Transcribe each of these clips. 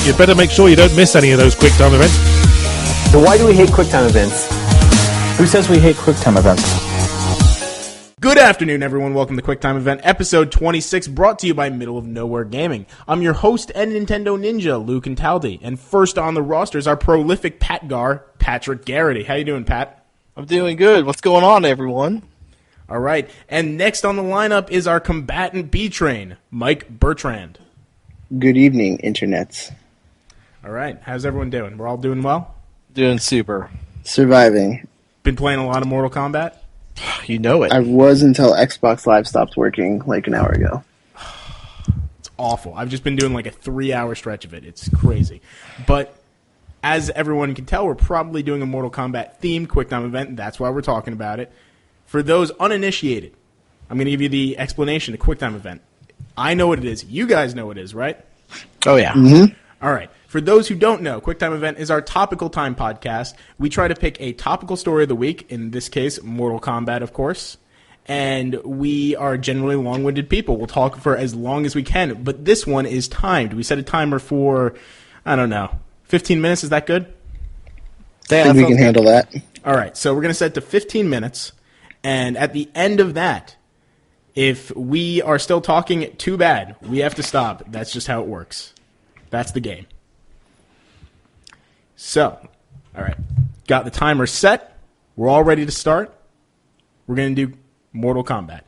you better make sure you don't miss any of those QuickTime events. So why do we hate QuickTime events? Who says we hate QuickTime events? Good afternoon, everyone. Welcome to QuickTime Event, episode 26, brought to you by Middle of Nowhere Gaming. I'm your host and Nintendo Ninja, Luke and Taldi. And first on the roster is our prolific Patgar, Patrick Garrity. How you doing, Pat? I'm doing good. What's going on, everyone? All right. And next on the lineup is our combatant B-Train, Mike Bertrand. Good evening, internets. All right. How's everyone doing? We're all doing well? Doing super. Surviving. Been playing a lot of Mortal Kombat? You know it. I was until Xbox Live stopped working like an hour ago. It's awful. I've just been doing like a 3-hour stretch of it. It's crazy. But as everyone can tell, we're probably doing a Mortal Kombat themed QuickTime event, and that's why we're talking about it. For those uninitiated, I'm going to give you the explanation of QuickTime event. I know what it is. You guys know what it is, right? Oh, yeah. Mm-hmm. All right. For those who don't know, QuickTime Event is our topical time podcast. We try to pick a topical story of the week, in this case, Mortal Kombat, of course. And we are generally long-winded people. We'll talk for as long as we can. But this one is timed. We set a timer for, 15 minutes. Is that good? I think we can handle that. All right. So we're going to set it to 15 minutes. And at the end of that, if we are still talking too bad, we have to stop. That's just how it works. That's the game. So, all right. Got the timer set. We're all ready to start. We're going to do Mortal Kombat.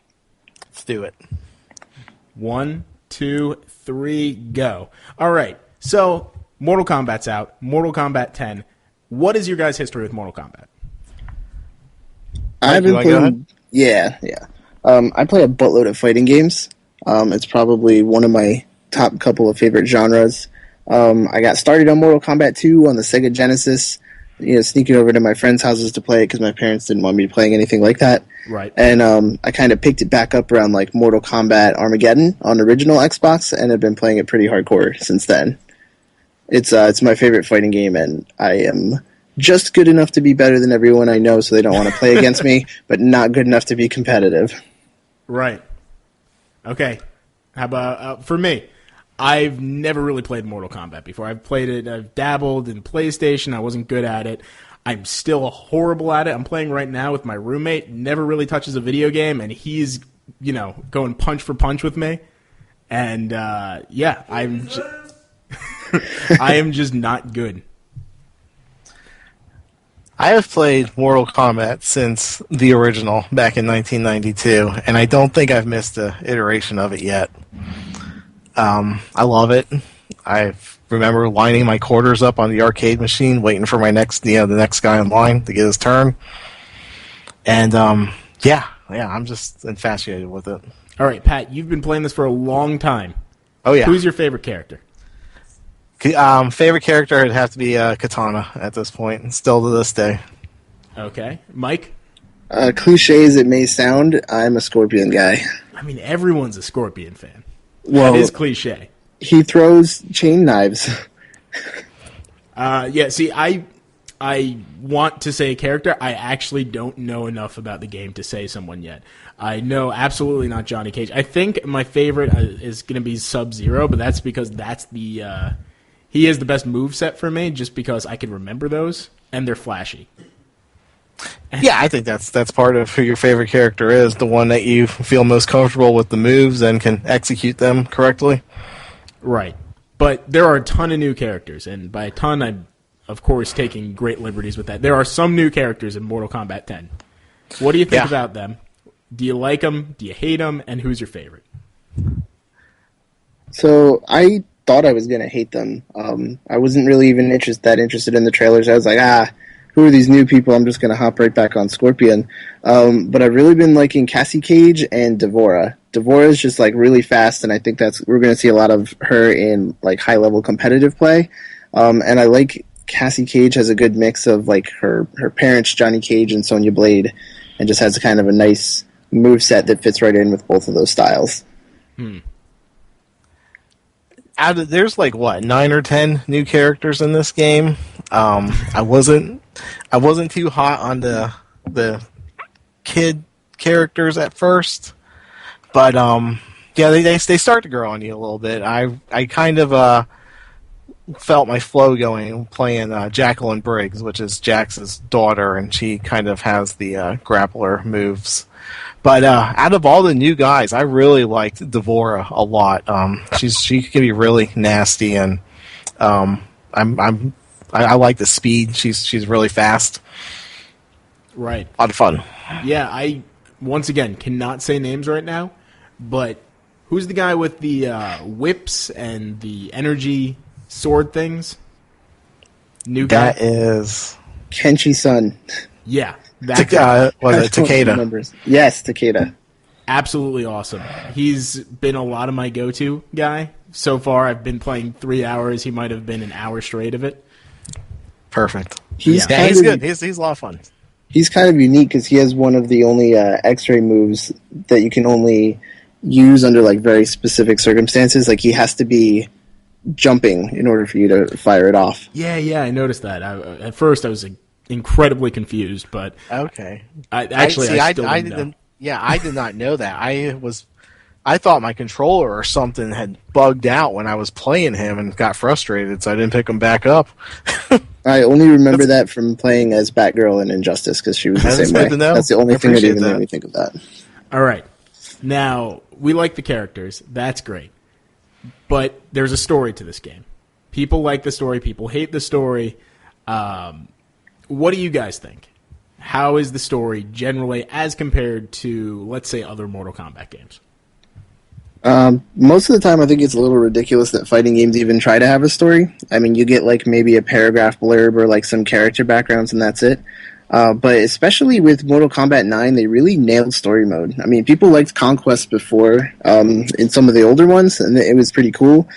Let's do it. 1, 2, 3, go. All right. So, Mortal Kombat's out. Mortal Kombat 10. What is your guys' history with Mortal Kombat? I've been playing. Yeah. I play a buttload of fighting games. It's probably one of my top couple of favorite genres. I got started on Mortal Kombat 2 on the Sega Genesis, sneaking over to my friends' houses to play it because my parents didn't want me playing anything like that. Right. And I kind of picked it back up around like Mortal Kombat Armageddon on the original Xbox, and have been playing it pretty hardcore since then. It's my favorite fighting game, and I am just good enough to be better than everyone I know, so they don't want to play against me, but not good enough to be competitive. Right. Okay. How about for me? I've never really played Mortal Kombat before. I've played it. I've dabbled in PlayStation. I wasn't good at it. I'm still horrible at it. I'm playing right now with my roommate. Never really touches a video game, and he's going punch for punch with me. And I'm I am just not good. I have played Mortal Kombat since the original back in 1992, and I don't think I've missed an iteration of it yet. I love it. I remember lining my quarters up on the arcade machine, waiting for the next guy in line to get his turn. And I'm just infatuated with it. All right, Pat, you've been playing this for a long time. Oh yeah. Who's your favorite character? Favorite character would have to be Katana at this point, still to this day. Okay, Mike. Cliche as it may sound, I'm a Scorpion guy. I mean, everyone's a Scorpion fan. Well, that is cliche. He throws chain knives. See, I want to say a character. I actually don't know enough about the game to say someone yet. I know absolutely not Johnny Cage. I think my favorite is going to be Sub-Zero, but that's because that's the he has the best moveset for me, just because I can remember those, and they're flashy. Yeah, I think that's part of who your favorite character is, the one that you feel most comfortable with the moves and can execute them correctly. Right. But there are a ton of new characters, and by a ton, I'm, of course, taking great liberties with that. There are some new characters in Mortal Kombat 10. What do you think about them? Do you like them? Do you hate them? And who's your favorite? So, I thought I was going to hate them. I wasn't really even that interested in the trailers. I was like, who are these new people? I'm just going to hop right back on Scorpion. But I've really been liking Cassie Cage and Devora. Devora is just like really fast, and I think we're going to see a lot of her in like high level competitive play. And I like Cassie Cage has a good mix of like her parents, Johnny Cage and Sonya Blade, and just has kind of a nice moveset that fits right in with both of those styles. There's like 9 or 10 new characters in this game. I wasn't too hot on the kid characters at first, but they start to grow on you a little bit. I kind of felt my flow going playing Jacqueline Briggs, which is Jax's daughter, and she kind of has the grappler moves. But out of all the new guys, I really liked Devora a lot. She can be really nasty, and I like the speed. She's really fast. Right. A lot of fun. Yeah, I once again cannot say names right now, but who's the guy with the whips and the energy sword things? New guy? That is Kenshi-san. Yeah. That guy. Was it Takeda? Yes, Takeda. Absolutely awesome. He's been a lot of my go-to guy. So far, I've been playing 3 hours. He might have been an hour straight of it. Perfect. He's good. He's a lot of fun. He's kind of unique because he has one of the only X-ray moves that you can only use under like very specific circumstances. Like he has to be jumping in order for you to fire it off. Yeah, I noticed that. At first, I was incredibly confused, but okay. I didn't. Yeah, I did not know that. I thought my controller or something had bugged out when I was playing him and got frustrated, so I didn't pick him back up. I only remember that from playing as Batgirl in Injustice because she was the same way. That's the only thing that even made me think of that. All right. Now, we like the characters. That's great. But there's a story to this game. People like the story. People hate the story. What do you guys think? How is the story generally as compared to, let's say, other Mortal Kombat games? Most of the time, I think it's a little ridiculous that fighting games even try to have a story. I mean, you get like maybe a paragraph blurb or like some character backgrounds, and that's it. But especially with Mortal Kombat 9, they really nailed story mode. I mean, people liked Conquest before in some of the older ones, and it was pretty cool.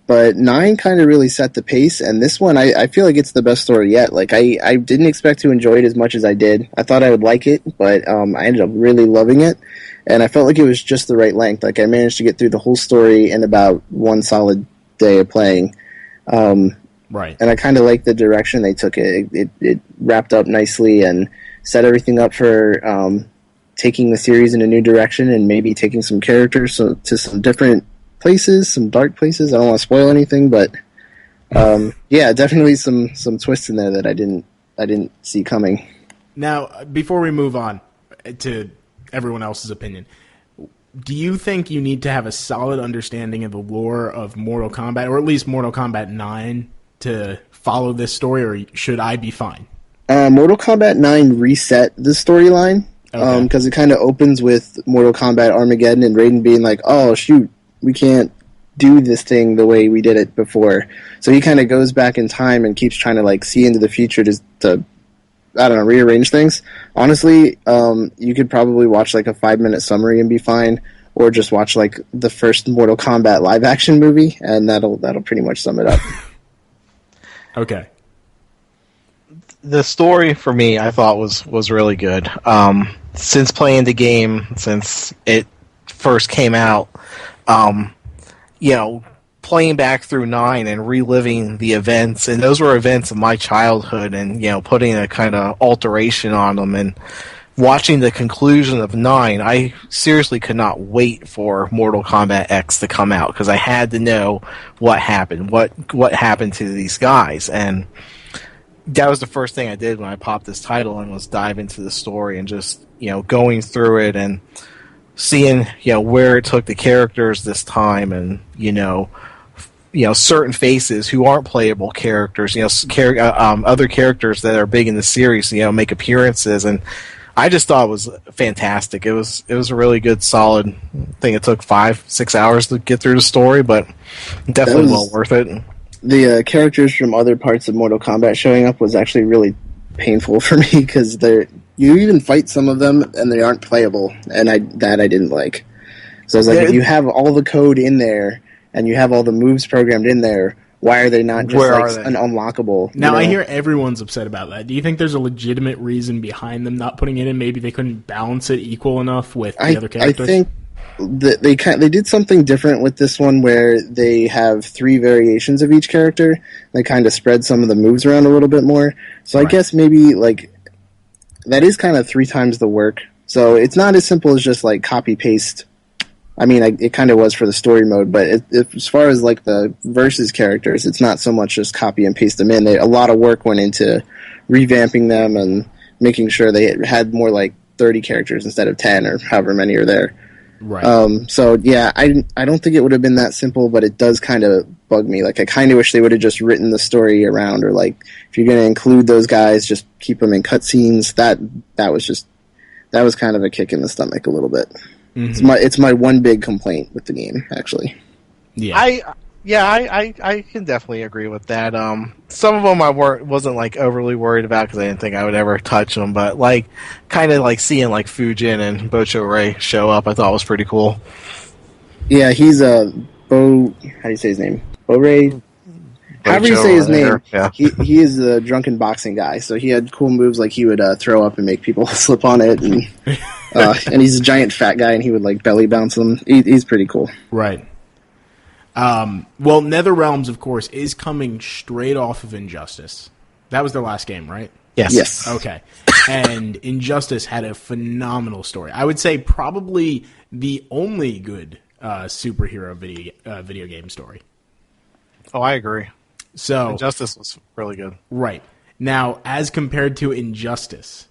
But 9 kind of really set the pace, and this one, I feel like it's the best story yet. Like, I didn't expect to enjoy it as much as I did. I thought I would like it, but I ended up really loving it. And I felt like it was just the right length. Like, I managed to get through the whole story in about one solid day of playing. Right. And I kind of liked the direction they took it. It wrapped up nicely and set everything up for taking the series in a new direction and maybe taking some characters to some different places, some dark places. I don't want to spoil anything, but yeah, definitely some twists in there that I didn't see coming. Now, before we move on to everyone else's opinion, do you think you need to have a solid understanding of the lore of Mortal Kombat, or at least Mortal Kombat 9, to follow this story, or should I be fine? Mortal Kombat 9 reset the storyline because it kind of opens with Mortal Kombat Armageddon and Raiden being like, oh, shoot, we can't do this thing the way we did it before. So he kind of goes back in time and keeps trying to like see into the future to I don't know, rearrange things. Honestly, you could probably watch like a 5-minute summary and be fine, or just watch like the first Mortal Kombat live action movie, and that'll pretty much sum it up. Okay. The story for me, I thought was really good. Since playing the game, since it first came out, playing back through 9 and reliving the events, and those were events of my childhood, and putting a kind of alteration on them, and watching the conclusion of 9, I seriously could not wait for Mortal Kombat X to come out, because I had to know what happened, what happened to these guys, and that was the first thing I did when I popped this title, and was dive into the story and just going through it and seeing where it took the characters this time, and certain faces who aren't playable characters, other characters that are big in the series, make appearances, and I just thought it was fantastic. It was a really good, solid thing. It took 5-6 hours to get through the story, but definitely well worth it. The characters from other parts of Mortal Kombat showing up was actually really painful for me, because you even fight some of them and they aren't playable, and I didn't like. So I was like, if you have all the code in there and you have all the moves programmed in there, why are they not just an unlockable? Now, I hear everyone's upset about that. Do you think there's a legitimate reason behind them not putting it in? Maybe they couldn't balance it equal enough with the other characters? I think that they did something different with this one, where they have 3 variations of each character. They kind of spread some of the moves around a little bit more. So right. I guess maybe like that is kind of 3 times the work. So it's not as simple as just like copy paste I mean, it kind of was for the story mode, but as far as like the versus characters, it's not so much just copy and paste them in. A lot of work went into revamping them and making sure they had more like 30 characters instead of 10 or however many are there. Right. So yeah, I don't think it would have been that simple, but it does kind of bug me. Like I kind of wish they would have just written the story around, or like if you're going to include those guys, just keep them in cutscenes. That was kind of a kick in the stomach a little bit. Mm-hmm. It's my one big complaint with the game, actually. Yeah. I can definitely agree with that. Some of them I wasn't like overly worried about because I didn't think I would ever touch them, but like kind of like seeing like Fujin and Bocho Ray show up, I thought was pretty cool. Yeah, he's a How do you say his name? Bo-Ray? However you say his name, yeah. He is a drunken boxing guy, so he had cool moves like he would throw up and make people slip on it, and and he's a giant fat guy, and he would like belly bounce them. He's pretty cool. Right. Well, NetherRealms, of course, is coming straight off of Injustice. That was their last game, right? Yes. Okay. And Injustice had a phenomenal story. I would say probably the only good superhero video game story. Oh, I agree. So Injustice was really good. Right. Now, as compared to Injustice,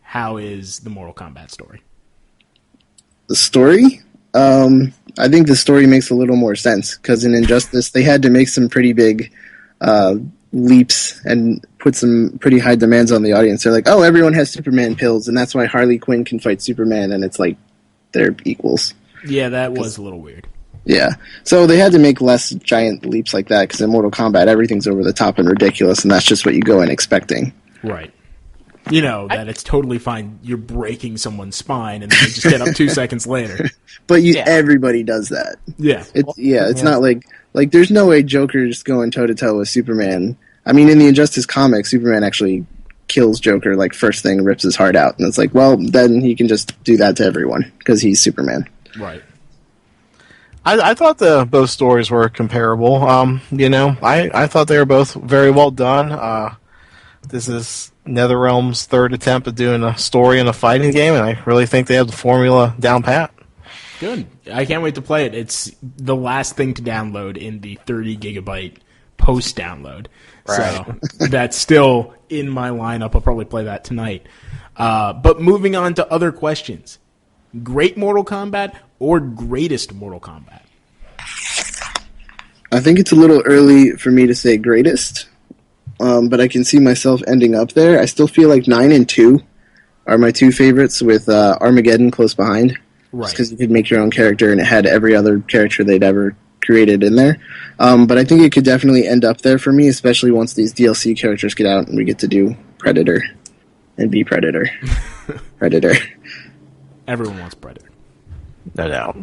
how is the Mortal Kombat story? The story? I think the story makes a little more sense, because in Injustice, they had to make some pretty big leaps and put some pretty high demands on the audience. They're like, oh, everyone has Superman pills, and that's why Harley Quinn can fight Superman, and it's like they're equals. Yeah, that was a little weird. Yeah, so they had to make less giant leaps like that, because in Mortal Kombat, everything's over the top and ridiculous, and that's just what you go in expecting. Right. You know, that it's totally fine. You're breaking someone's spine, and then they just get up 2 seconds later. But everybody does that. Yeah. It's not like there's no way Joker's going toe-to-toe with Superman. I mean, in the Injustice comics, Superman actually kills Joker, like, first thing, rips his heart out. And it's like, well, then he can just do that to everyone, because he's Superman. Right. I thought both stories were comparable. I thought they were both very well done. This is NetherRealm's third attempt at doing a story in a fighting game, and I really think they have the formula down pat. Good. I can't wait to play it. It's the last thing to download in the 30 gigabyte post-download. Right. So that's still in my lineup. I'll probably play that tonight. But moving on to other questions. Great Mortal Kombat or greatest Mortal Kombat? I think it's a little early for me to say greatest, but I can see myself ending up there. I still feel like 9 and 2 are my two favorites, with Armageddon close behind. Right. Because you could make your own character, and it had every other character they'd ever created in there. But I think it could definitely end up there for me, especially once these DLC characters get out and we get to do Predator and be Predator. Predator. Everyone wants Predator. No doubt.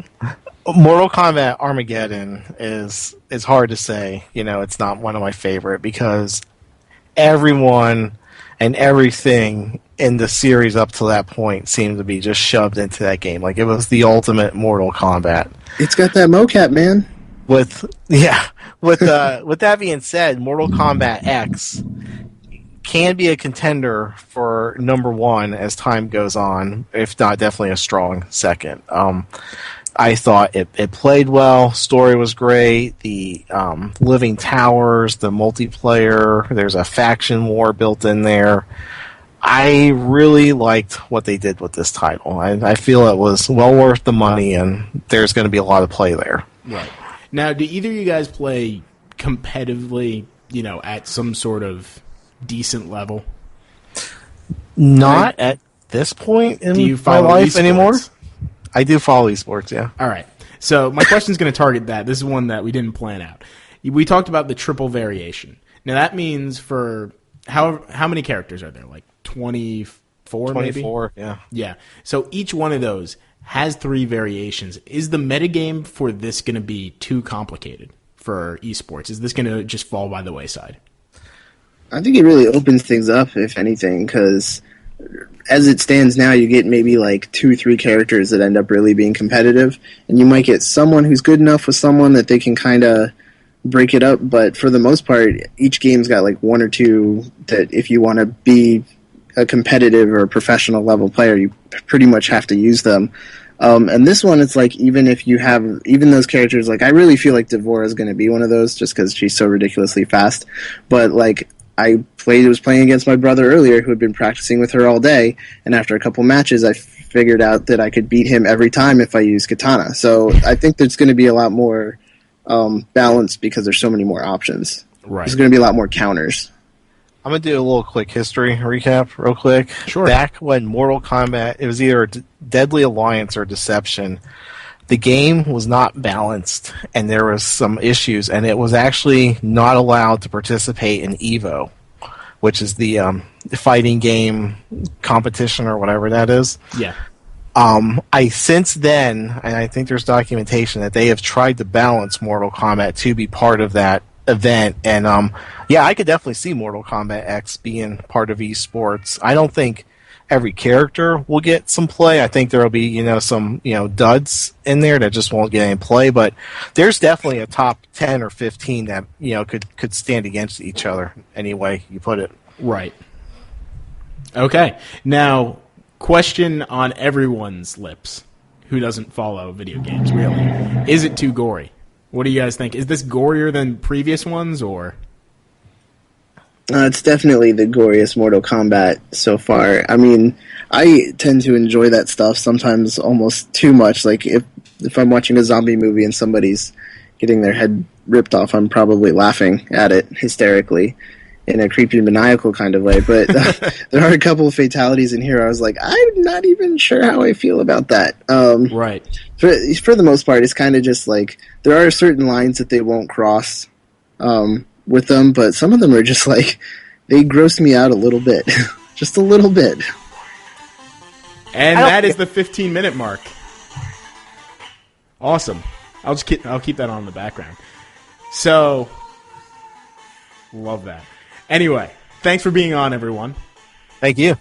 Mortal Kombat Armageddon is hard to say. It's not one of my favorite, because everyone and everything in the series up to that point seemed to be just shoved into that game. Like, it was the ultimate Mortal Kombat. It's got that mocap, man. With that being said, Mortal Kombat X can be a contender for number one as time goes on, if not definitely a strong second. I thought it played well, story was great, the living towers, the multiplayer, there's a faction war built in there. I really liked what they did with this title. I feel it was well worth the money, and there's going to be a lot of play there. Right. Now, do either of you guys play competitively, at some sort of decent level? Not at this point in my life anymore. I do follow esports, yeah. All right. So my question's going to target that. This is one that we didn't plan out. We talked about the triple variation. Now, that means for how many characters are there? Like 24 maybe? 24, yeah. Yeah. So each one of those has 3 variations. Is the metagame for this going to be too complicated for esports? Is this going to just fall by the wayside? I think it really opens things up, if anything, because as it stands now, you get maybe like 2 or 3 characters that end up really being competitive, and you might get someone who's good enough with someone that they can kind of break it up, but for the most part, each game's got like 1 or 2 that if you want to be a competitive or a professional level player, you pretty much have to use them. And this one, it's like even those characters, like I really feel like Devora is going to be one of those just because she's so ridiculously fast. But like was playing against my brother earlier who had been practicing with her all day, and after a couple matches, I figured out that I could beat him every time if I use Katana. So I think there's going to be a lot more balance because there's so many more options. Right. There's going to be a lot more counters. I'm going to do a little quick history recap real quick. Sure. Back when Mortal Kombat, it was either Deadly Alliance or Deception, the game was not balanced and there was some issues, and it was actually not allowed to participate in EVO, which is the fighting game competition or whatever that is. Yeah. Since then, and I think there's documentation that they have tried to balance Mortal Kombat to be part of that event, and I could definitely see Mortal Kombat X being part of esports. I don't think every character will get some play. I think there will be some duds in there that just won't get any play, but there's definitely a top 10 or 15 that could stand against each other any way you put it. Right. Okay. Now, question on everyone's lips who doesn't follow video games, really. Is it too gory? What do you guys think? Is this gorier than previous ones, or? It's definitely the goriest Mortal Kombat so far. I mean, I tend to enjoy that stuff sometimes almost too much. Like, if I'm watching a zombie movie and somebody's getting their head ripped off, I'm probably laughing at it hysterically in a creepy, maniacal kind of way. But there are a couple of fatalities in here I was like, I'm not even sure how I feel about that. Right. For the most part, it's kind of just like, there are certain lines that they won't cross with them, but some of them are just like, they gross me out a little bit. Just a little bit. And that is the 15-minute mark. Awesome. I'll keep that on in the background. So, love that. Anyway, thanks for being on, everyone. Thank you.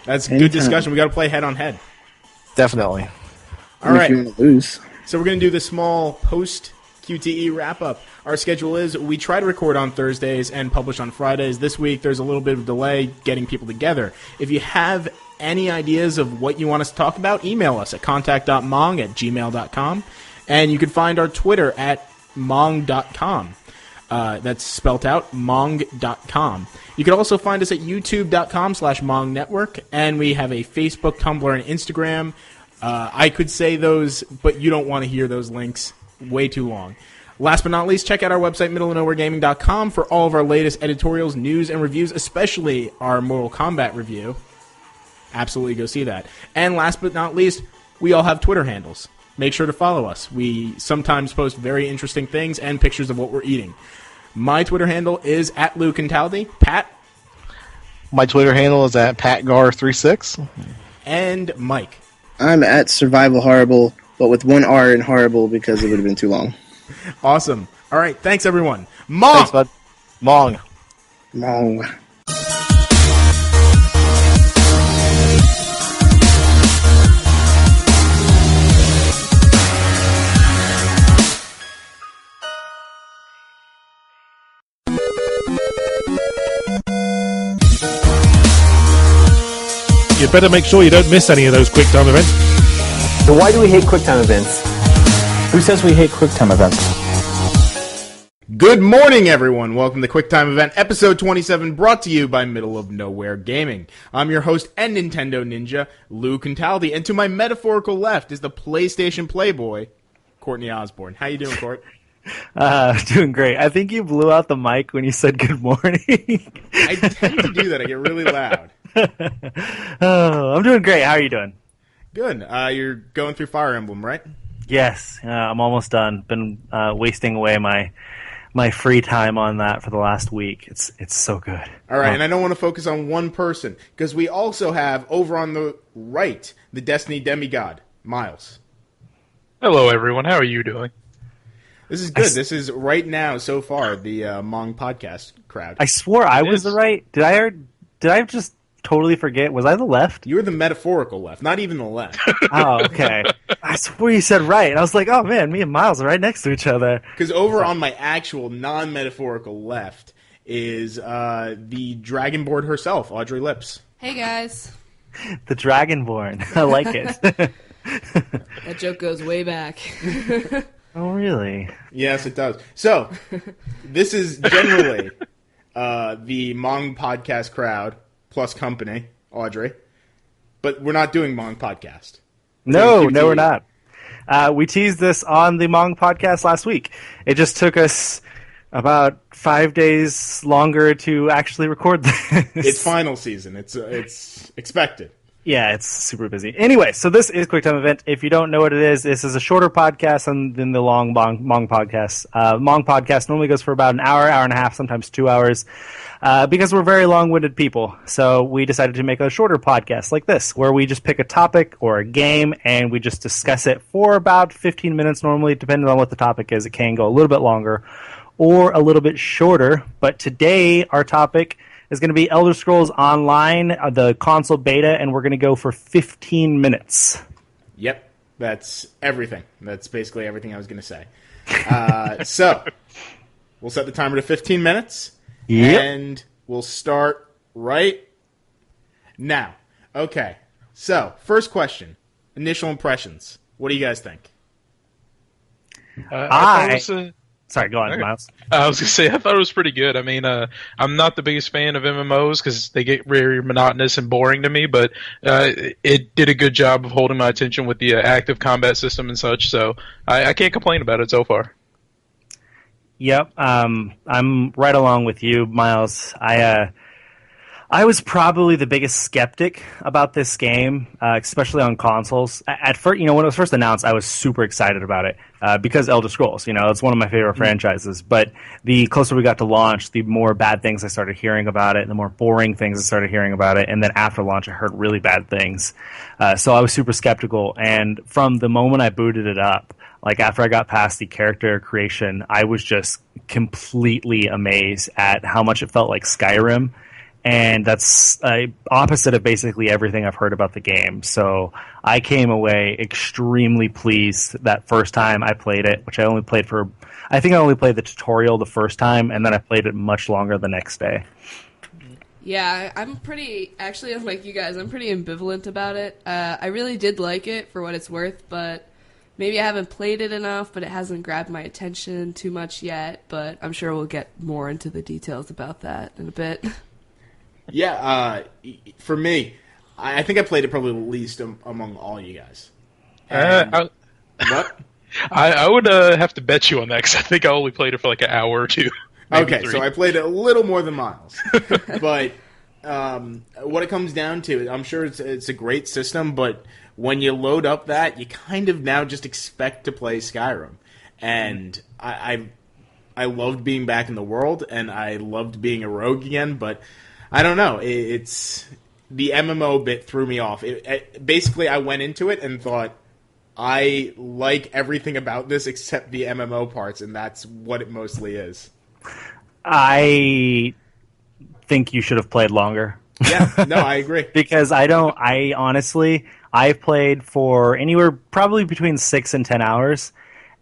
That's a good discussion. We got to play head on head. Definitely. All right. If you want to lose. So we're going to do the small post-QTE wrap-up. Our schedule is we try to record on Thursdays and publish on Fridays. This week, there's a little bit of delay getting people together. If you have any ideas of what you want us to talk about, email us at contact.mong@gmail.com. And you can find our Twitter at mong.com. That's spelt out, mong.com. You can also find us at youtube.com/mongnetwork. And we have a Facebook, Tumblr, and Instagram. I could say those, but you don't want to hear those links. Way too long. Last but not least, check out our website, middleofnowheregaming.com, for all of our latest editorials, news, and reviews, especially our Mortal Kombat review. Absolutely go see that. And last but not least, we all have Twitter handles. Make sure to follow us. We sometimes post very interesting things and pictures of what we're eating. My Twitter handle is at Lou Cantaldi. Pat? My Twitter handle is at PatGar36. And Mike? I'm at Survival Horrible, but with one R in horrible because it would have been too long. Awesome. All right. Thanks, everyone. Mong! Thanks, bud. Mong. Long. You better make sure you don't miss any of those quick time events. So why do we hate QuickTime events? Who says we hate QuickTime events? Good morning, everyone. Welcome to QuickTime Event, episode 27, brought to you by Middle of Nowhere Gaming. I'm your host and Nintendo Ninja, Lou Cantaldi, and to my metaphorical left is the PlayStation Playboy, Courtney Osborne. How you doing, Court? Doing great. I think you blew out the mic when you said good morning. I tend to do that. I get really loud. Oh, I'm doing great. How are you doing? Good. You're going through Fire Emblem, right? Yes, I'm almost done. Been wasting away my free time on that for the last week. It's so good. All right, and I don't want to focus on one person, because we also have, over on the right, the Destiny demigod, Miles. Hello, everyone. How are you doing? This is good. This is, right now, so far, the Mong podcast crowd. I swore I was the right. Did I just totally forget? Was I the left? You were the metaphorical left, not even the left. Oh, okay. I swore you said right, and I was like, oh man, me and Miles are right next to each other. Because over on my actual non-metaphorical left is the Dragonborn herself, Audrey Lips. Hey guys. The Dragonborn. I like it. That joke goes way back. Oh, really? Yes, it does. So, this is generally the Mong podcast crowd plus company, Audrey. But we're not doing Mong podcast. No, we're not. We teased this on the Mong podcast last week. It just took us about 5 days longer to actually record this. It's final season. It's expected. Yeah, it's super busy. Anyway, so this is QuickTime Event. If you don't know what it is, this is a shorter podcast than the long Mong podcast. Mong podcast normally goes for about an hour, hour and a half, sometimes 2 hours, because we're very long-winded people. So we decided to make a shorter podcast like this, where we just pick a topic or a game, and we just discuss it for about 15 minutes normally, depending on what the topic is. It can go a little bit longer or a little bit shorter. But today, our topic is going to be Elder Scrolls Online, the console beta, and we're going to go for 15 minutes. Yep, that's everything. That's basically everything I was going to say. So, we'll set the timer to 15 minutes, and we'll start right now. Okay, so, first question, initial impressions. What do you guys think? Sorry, go on, Miles. I was going to say, I thought it was pretty good. I mean, I'm not the biggest fan of MMOs because they get very monotonous and boring to me, but it did a good job of holding my attention with the active combat system and such, so I can't complain about it so far. Yep, I'm right along with you, Miles. I was probably the biggest skeptic about this game, especially on consoles. At first, when it was first announced, I was super excited about it because Elder Scrolls, it's one of my favorite franchises. But the closer we got to launch, the more bad things I started hearing about it, and the more boring things I started hearing about it. And then after launch, I heard really bad things. So I was super skeptical. And from the moment I booted it up, like after I got past the character creation, I was just completely amazed at how much it felt like Skyrim. And that's opposite of basically everything I've heard about the game. So I came away extremely pleased that first time I played it, which I only played I think I only played the tutorial the first time, and then I played it much longer the next day. Yeah, actually, unlike you guys, I'm pretty ambivalent about it. I really did like it for what it's worth, but maybe I haven't played it enough, but it hasn't grabbed my attention too much yet. But I'm sure we'll get more into the details about that in a bit. Yeah, for me, I think I played it probably the least among all you guys. What? I would have to bet you on that because I think I only played it for like an hour or two. Okay, so I played it a little more than Miles. But what it comes down to, I'm sure it's a great system, but when you load up that, you kind of now just expect to play Skyrim. And I loved being back in the world, and I loved being a rogue again, but I don't know. It's the MMO bit threw me off. Basically, I went into it and thought, I like everything about this except the MMO parts, and that's what it mostly is. I think you should have played longer. Yeah, no, I agree. Because I've played for anywhere probably between 6 and 10 hours,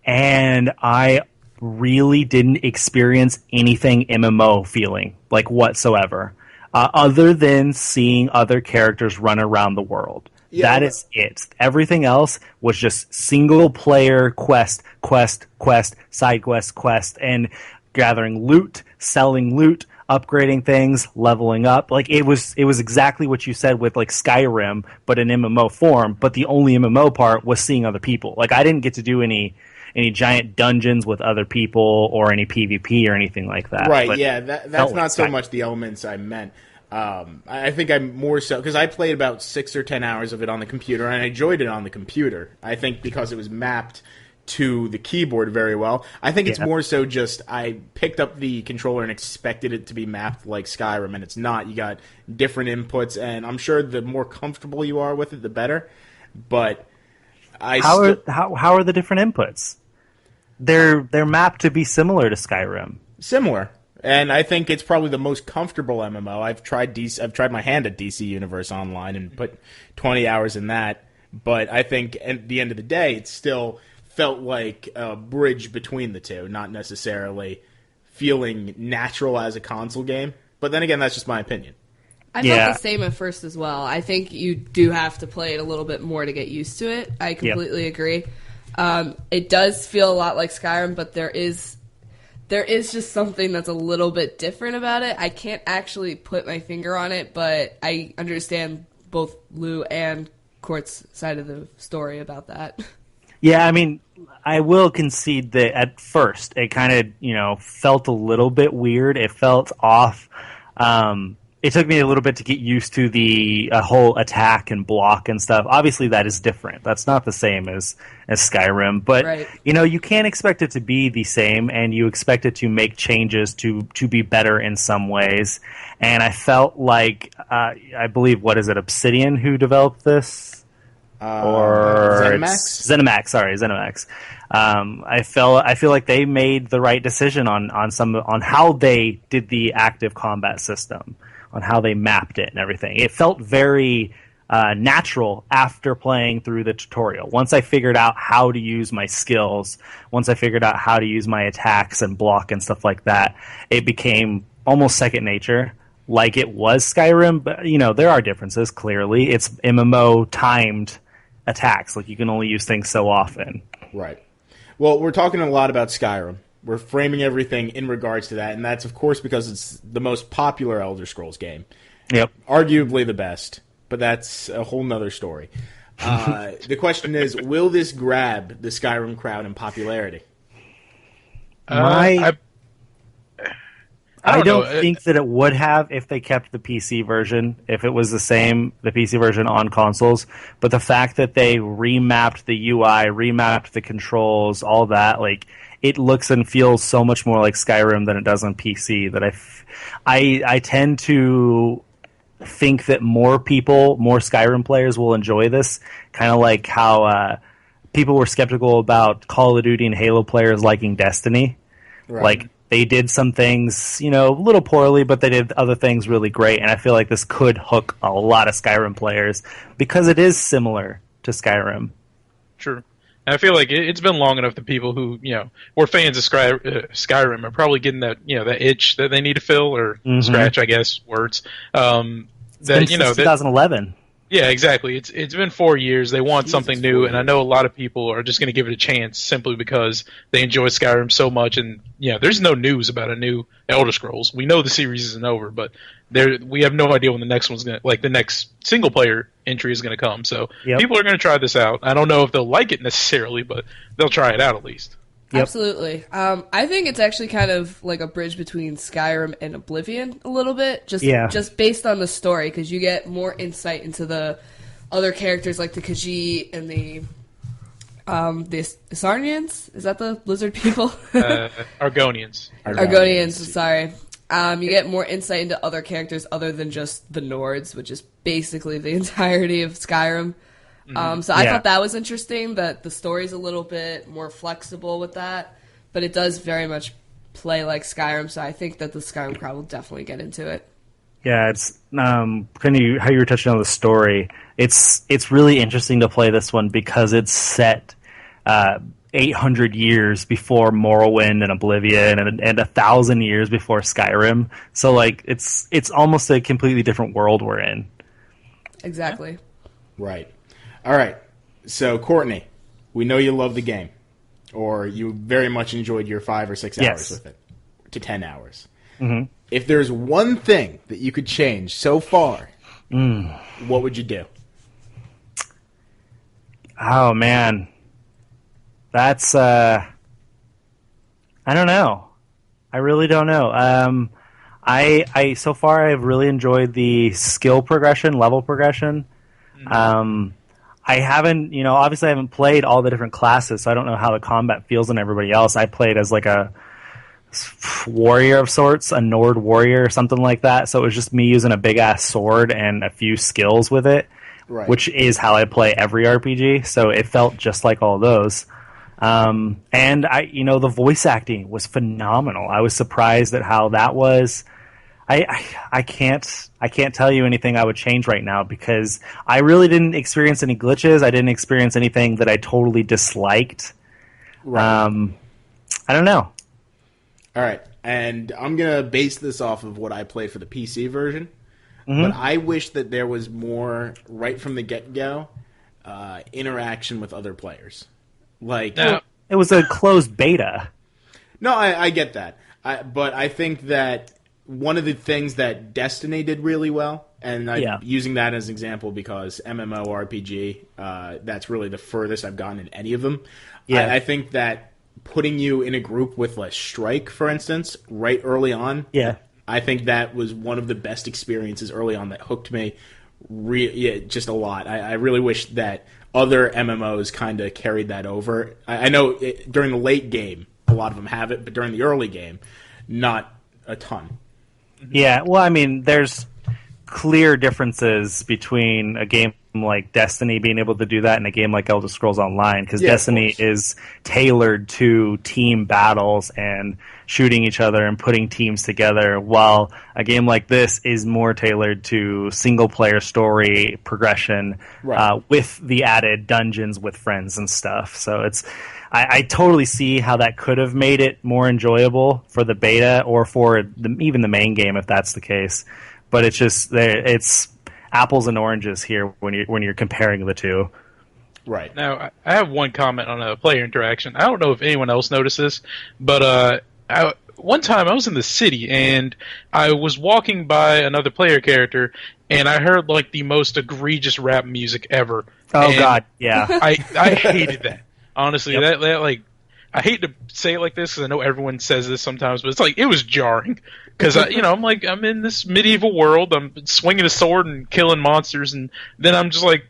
and I really didn't experience anything MMO feeling, like whatsoever. Other than seeing other characters run around the world. Yeah, that is it. Everything else was just single-player quest, side quest, and gathering loot, selling loot, upgrading things, leveling up. Like it was exactly what you said with like Skyrim, but in MMO form. But the only MMO part was seeing other people. Like I didn't get to do any giant dungeons with other people or any PvP or anything like that. Right, yeah, that's not so much the elements I meant. I think I'm more so, because I played about 6 or 10 hours of it on the computer, and I enjoyed it on the computer. I think because it was mapped to the keyboard very well. I think it's more so just I picked up the controller and expected it to be mapped like Skyrim, and it's not. You got different inputs, and I'm sure the more comfortable you are with it, the better. But how are the different inputs? They're mapped to be similar to Skyrim. Similar. And I think it's probably the most comfortable MMO. I've tried my hand at DC Universe Online and put 20 hours in that. But I think at the end of the day, it still felt like a bridge between the two, not necessarily feeling natural as a console game. But then again, that's just my opinion. I felt the same at first as well. I think you do have to play it a little bit more to get used to it. I completely agree. It does feel a lot like Skyrim, but there is just something that's a little bit different about it. I can't actually put my finger on it, but I understand both Lou and Court's side of the story about that. Yeah, I mean, I will concede that at first it kind of, felt a little bit weird. It felt off. It took me a little bit to get used to the whole attack and block and stuff. Obviously, that is different. That's not the same as Skyrim. But, right. You can't expect it to be the same, and you expect it to make changes to be better in some ways. And I felt like, I believe, Obsidian who developed this? Or ZeniMax. I feel like they made the right decision on how they did the active combat system, on how they mapped it and everything. It felt very natural after playing through the tutorial. Once I figured out how to use my skills, once I figured out how to use my attacks and block and stuff like that, it became almost second nature. Like it was Skyrim, but there are differences. Clearly, it's MMO timed attacks. Like you can only use things so often. Right. Well, we're talking a lot about Skyrim. We're framing everything in regards to that, and that's, of course, because it's the most popular Elder Scrolls game. Yep. Arguably the best, but that's a whole nother story. The question is, will this grab the Skyrim crowd in popularity? I don't think that it would have if they kept the PC version, if it was the PC version on consoles. But the fact that they remapped the UI, remapped the controls, all that, like, it looks and feels so much more like Skyrim than it does on PC that I tend to think that more Skyrim players will enjoy this, kind of like how people were skeptical about Call of Duty and Halo players liking Destiny. Right. Like, they did some things, a little poorly, but they did other things really great. And I feel like this could hook a lot of Skyrim players because it is similar to Skyrim. True. And I feel like it's been long enough that people who, were fans of Skyrim are probably getting that, that itch that they need to fill or scratch, I guess, words. Since 2011. Yeah, exactly. It's been 4 years. They want something new, and I know a lot of people are just going to give it a chance simply because they enjoy Skyrim so much. And there's no news about a new Elder Scrolls. We know the series isn't over, but we have no idea when the next one's going to, like the next single player entry is going to come. So people are going to try this out. I don't know if they'll like it necessarily, but they'll try it out at least. Yep. Absolutely. I think it's actually kind of like a bridge between Skyrim and Oblivion a little bit, just based on the story, because you get more insight into the other characters like the Khajiit and the Sarnians. Is that the lizard people? Argonians. Argonians, sorry. You get more insight into other characters other than just the Nords, which is basically the entirety of Skyrim. So I thought that was interesting, that the story's a little bit more flexible with that, but it does very much play like Skyrim, so I think that the Skyrim crowd will definitely get into it. Yeah, it's kind of how you were touching on the story. It's really interesting to play this one because it's set 800 years before Morrowind and Oblivion and 1,000 years before Skyrim. So like it's almost a completely different world we're in. Exactly. Right. All right, so Courtney, we know you love the game, or you very much enjoyed your 5 or 6 hours with it, to 10 hours. Mm-hmm. If there's one thing that you could change so far, what would you do? Oh, man. That's, I don't know. I really don't know. I so far I've really enjoyed the skill progression, level progression. I haven't, obviously I haven't played all the different classes, so I don't know how the combat feels on everybody else. I played as like a warrior of sorts, a Nord warrior or something like that, so it was just me using a big-ass sword and a few skills with it, which is how I play every RPG, so it felt just like all those. And the voice acting was phenomenal. I was surprised at how that was. I can't tell you anything I would change right now because I really didn't experience any glitches. I didn't experience anything that I totally disliked. I don't know. All right, and I'm going to base this off of what I played for the PC version. but I wish that there was more right from the get-go interaction with other players. Like, it was a closed beta. No, I get that. But I think that one of the things that Destiny did really well, and I'm using that as an example because MMORPG, that's really the furthest I've gotten in any of them. Yeah. I think that putting you in a group with like Strike, for instance, right early on, I think that was one of the best experiences early on that hooked me just a lot. I really wish that other MMOs kind of carried that over. I know during the late game, a lot of them have it, but during the early game, not a ton. Yeah, well, I mean, there's clear differences between a game like Destiny being able to do that and a game like Elder Scrolls Online, because Destiny is tailored to team battles and shooting each other and putting teams together, while a game like this is more tailored to single-player story progression with the added dungeons with friends and stuff. So it's... I totally see how that could have made it more enjoyable for the beta or for even the main game if that's the case. But it's just it's apples and oranges here when you're comparing the two. Right. Now, I have one comment on a player interaction. I don't know if anyone else noticed this, but one time I was in the city and I was walking by another player character and I heard like the most egregious rap music ever. Oh, God, yeah. I hated that. Honestly, that like, I hate to say it like this because I know everyone says this sometimes, but it's like it was jarring because I'm like I'm in this medieval world, I'm swinging a sword and killing monsters, and then I'm just like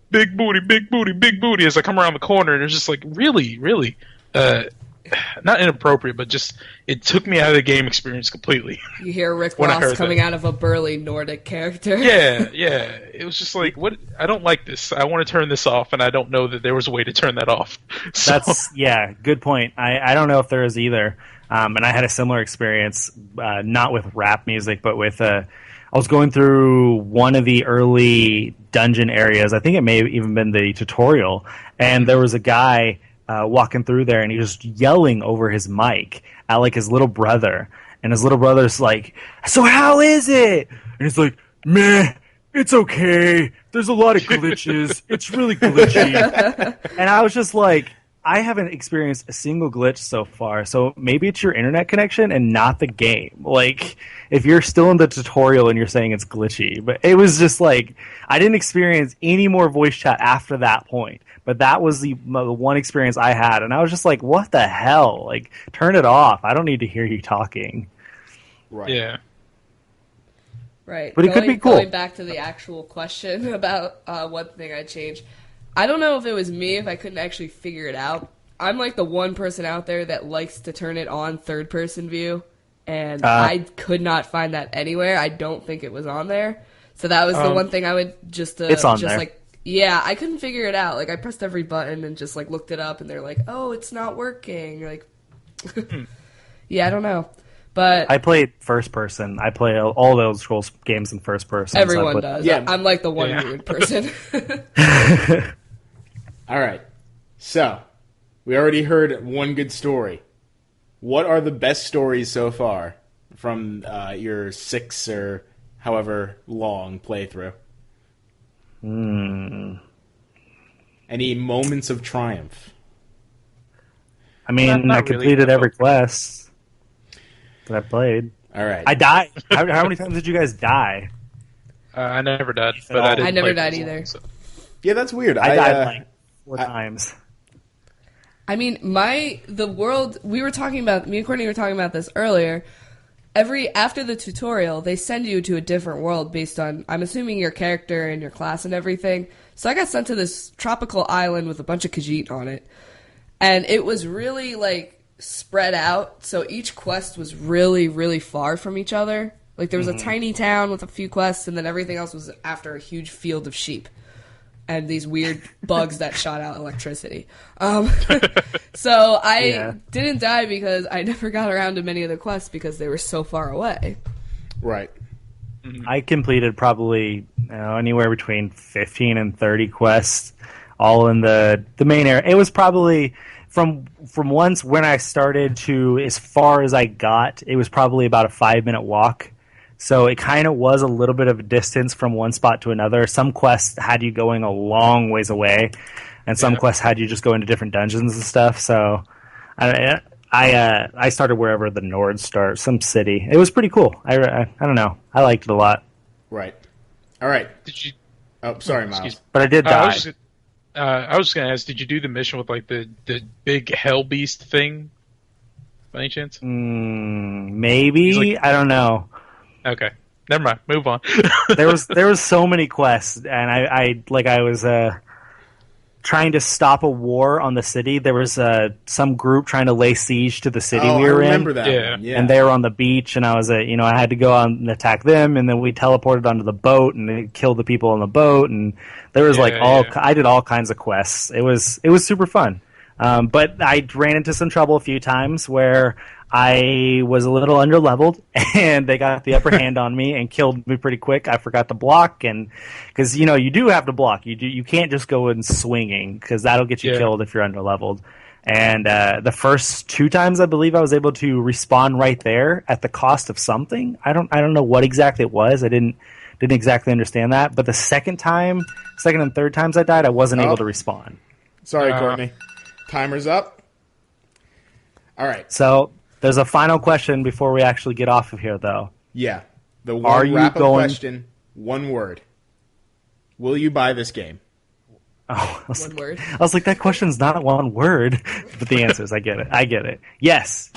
big booty, big booty, big booty as I come around the corner, and it's just like really, really not inappropriate, but just it took me out of the game experience completely. You hear Rick Ross coming out of a burly Nordic character. Yeah. It was just like, what? I don't like this. I want to turn this off, and I don't know that there was a way to turn that off. So. That's good point. I don't know if there is either. And I had a similar experience, not with rap music, but with I was going through one of the early dungeon areas. I think it may have even been the tutorial, and there was a guy walking through there, and he was yelling over his mic at like his little brother, and his little brother's like, "So how is it?" And he's like, "Meh, it's okay. There's a lot of glitches. It's really glitchy." And I was just like, I haven't experienced a single glitch so far, so maybe it's your internet connection and not the game. Like, if you're still in the tutorial and you're saying it's glitchy. But it was just like, I didn't experience any more voice chat after that point. But that was the one experience I had, and I was just like, what the hell? Like, turn it off. I don't need to hear you talking. Right. Yeah. Right. But it could be cool. Going back to the actual question about one thing I'd change. I don't know if it was me, if I couldn't actually figure it out. I'm like the one person out there that likes to turn it on third-person view, and I could not find that anywhere. I don't think it was on there. So that was the one thing I would just... it's on there. Like, yeah, I couldn't figure it out. Like, I pressed every button and just, like, looked it up, and they're like, oh, it's not working. Like, yeah, I don't know. But I played first person. I play all those Scrolls games in first person. Everyone does. Yeah. I'm like the one weird person. All right. So, we already heard one good story. What are the best stories so far from your 6 or however long playthrough? Any moments of triumph? I mean, I completed every quest that I played. All right. I died. How many times did you guys die? I never died, but I never died either. So. Yeah, that's weird. I died like 4 times. I mean, the world we were talking about. Me and Courtney were talking about this earlier. After the tutorial, they send you to a different world based on, I'm assuming, your character and your class and everything. So I got sent to this tropical island with a bunch of Khajiit on it. And it was really, like, spread out. So each quest was really, really far from each other. Like, there was a tiny town with a few quests, and then everything else was after a huge field of sheep. And these weird bugs that shot out electricity. So I didn't die because I never got around to many of the quests because they were so far away. Right. I completed probably anywhere between 15 and 30 quests, all in the main area. It was probably from once when I started to as far as I got, it was probably about a 5-minute walk So it kind of was a little bit of a distance from one spot to another. Some quests had you going a long ways away, and some quests had you just go into different dungeons and stuff. So I started wherever the Nords start, some city. It was pretty cool. I don't know. I liked it a lot. Right. All right. Did you? Oh, sorry, Miles. But I did die. I was just gonna ask, did you do the mission with like the big hell beast thing? By any chance? Maybe. I don't know. Okay, never mind. Move on. there was so many quests, and I was trying to stop a war on the city. There was some group trying to lay siege to the city we were in. I remember that one. Yeah. And they were on the beach, and I was I had to go on and attack them, and then we teleported onto the boat, and they killed the people on the boat, and there was I did all kinds of quests. It was super fun. But I ran into some trouble a few times where I was a little underleveled, and they got the upper hand on me and killed me pretty quick. I forgot to block, and because you do have to block. You can't just go in swinging because that'll get you killed if you're underleveled. And the first 2 times, I believe, I was able to respawn right there at the cost of something. I don't know what exactly it was. I didn't exactly understand that. But the second and third times I died, I wasn't able to respawn. Sorry, Courtney. Timer's up. All right. So there's a final question before we actually get off of here, though. Yeah. The one wrap-up question, one word. Will you buy this game? Oh, One word. I was like, that question's not one word. But the answer is, I get it. Yes.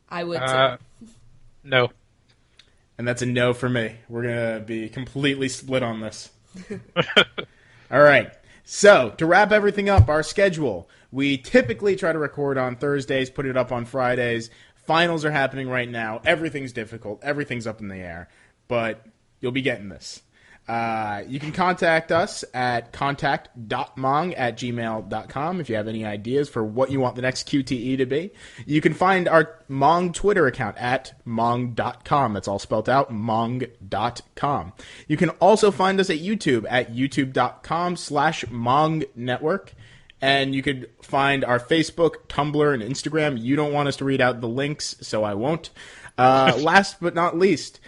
I would too. No. And that's a no for me. We're going to be completely split on this. All right. So, to wrap everything up, our schedule. We typically try to record on Thursdays, put it up on Fridays. Finals are happening right now. Everything's difficult. Everything's up in the air. But you'll be getting this. You can contact us at contact.mong@gmail.com if you have any ideas for what you want the next QTE to be. You can find our Mong Twitter account at mong.com. That's all spelled out, mong.com. You can also find us at YouTube at youtube.com/mongnetwork. And you could find our Facebook, Tumblr, and Instagram. You don't want us to read out the links, so I won't. Last but not least,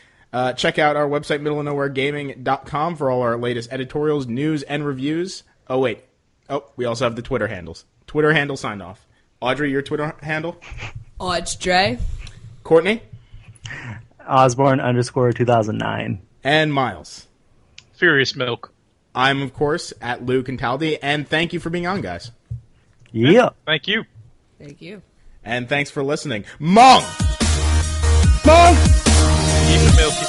check out our website, middleofnowheregaming.com, for all our latest editorials, news, and reviews. Oh, wait. Oh, we also have the Twitter handles. Twitter handle signed off. Audrey, your Twitter handle? Dre. Courtney? Osborne_2009. And Miles. Furious Milk. I'm, of course, at Lou Cantaldi, and thank you for being on, guys. Yeah. Thank you. Thank you. And thanks for listening. Mong! Keep it milky.